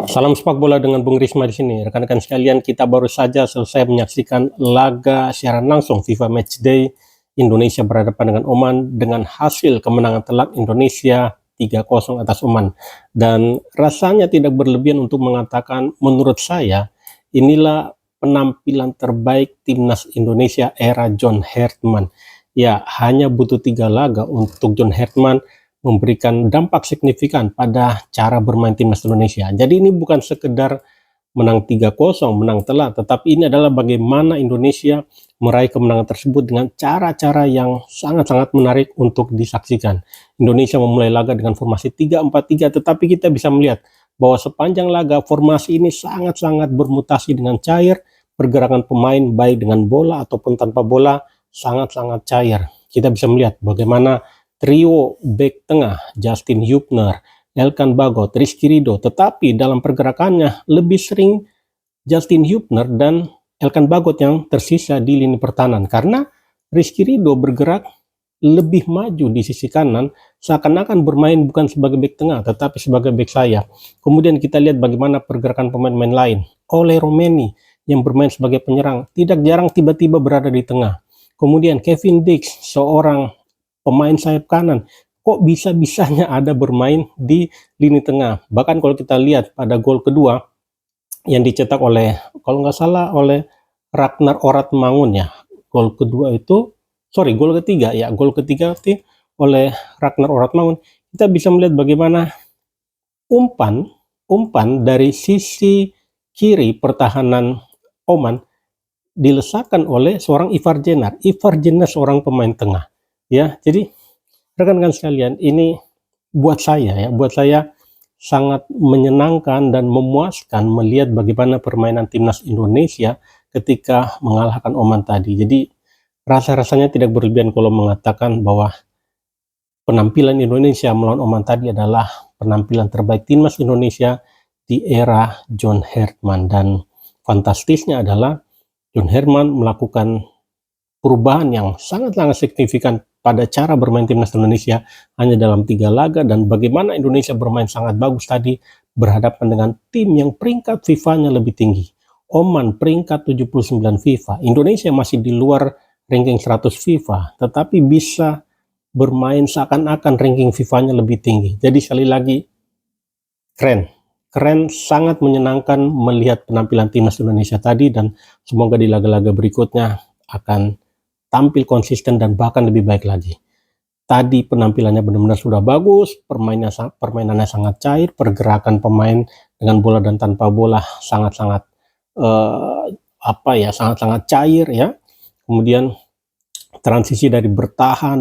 Salam sepak bola dengan Bung Risma di sini. Rekan-rekan sekalian, kita baru saja selesai menyaksikan laga siaran langsung FIFA Matchday Indonesia berhadapan dengan Oman dengan hasil kemenangan telak Indonesia 3-0 atas Oman. Dan rasanya tidak berlebihan untuk mengatakan, menurut saya, inilah penampilan terbaik timnas Indonesia era John Hertman. Ya, hanya butuh 3 laga untuk John Hertman memberikan dampak signifikan pada cara bermain timnas Indonesia. Jadi ini bukan sekedar menang 3-0, menang telak, tetapi ini adalah bagaimana Indonesia meraih kemenangan tersebut dengan cara-cara yang sangat-sangat menarik untuk disaksikan. Indonesia memulai laga dengan formasi 3-4-3, tetapi kita bisa melihat bahwa sepanjang laga formasi ini sangat-sangat bermutasi dengan cair, pergerakan pemain baik dengan bola ataupun tanpa bola sangat-sangat cair. Kita bisa melihat bagaimana trio back tengah Justin Hubner, Elkan Bagot, Rizky Ridho, tetapi dalam pergerakannya lebih sering Justin Hubner dan Elkan Bagot yang tersisa di lini pertahanan, karena Rizky Ridho bergerak lebih maju di sisi kanan, seakan-akan bermain bukan sebagai back tengah tetapi sebagai back sayap. Kemudian kita lihat bagaimana pergerakan pemain-pemain lain. Ole Romeni yang bermain sebagai penyerang tidak jarang tiba-tiba berada di tengah. Kemudian Kevin Dix, seorang pemain sayap kanan, kok bisa-bisanya ada bermain di lini tengah. Bahkan kalau kita lihat pada gol kedua yang dicetak oleh, kalau nggak salah, oleh Ragnar Oratmangun ya. Gol kedua itu, gol ketiga ya, gol ketiga itu oleh Ragnar Oratmangun. Kita bisa melihat bagaimana umpan dari sisi kiri pertahanan Oman dilesakan oleh seorang Ivar Jenar. Ivar Jenar seorang pemain tengah. Ya, jadi rekan-rekan sekalian, ini buat saya sangat menyenangkan dan memuaskan melihat bagaimana permainan timnas Indonesia ketika mengalahkan Oman tadi. Jadi rasa-rasanya tidak berlebihan kalau mengatakan bahwa penampilan Indonesia melawan Oman tadi adalah penampilan terbaik timnas Indonesia di era John Hertman. Dan fantastisnya adalah John Hertman melakukan perubahan yang sangat-sangat signifikan pada cara bermain timnas Indonesia hanya dalam 3 laga, dan bagaimana Indonesia bermain sangat bagus tadi berhadapan dengan tim yang peringkat FIFA-nya lebih tinggi. Oman peringkat 79 FIFA, Indonesia masih di luar ranking 100 FIFA, tetapi bisa bermain seakan-akan ranking FIFA-nya lebih tinggi. Jadi sekali lagi, keren, sangat menyenangkan melihat penampilan timnas Indonesia tadi, dan semoga di laga-laga berikutnya akan tampil konsisten dan bahkan lebih baik lagi. Tadi penampilannya benar-benar sudah bagus, permainannya sangat cair, pergerakan pemain dengan bola dan tanpa bola sangat-sangat sangat-sangat cair ya. Kemudian transisi dari bertahan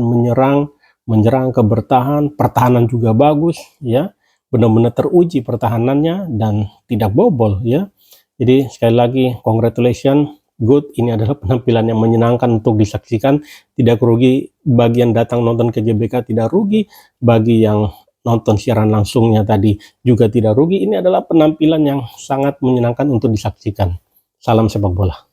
menyerang ke bertahan, pertahanan juga bagus ya. Benar-benar teruji pertahanannya dan tidak bobol ya. Jadi sekali lagi, congratulations, good. Ini adalah penampilan yang menyenangkan untuk disaksikan. Tidak rugi bagi yang datang nonton ke GBK, tidak rugi bagi yang nonton siaran langsungnya tadi juga tidak rugi. Ini adalah penampilan yang sangat menyenangkan untuk disaksikan. Salam sepak bola.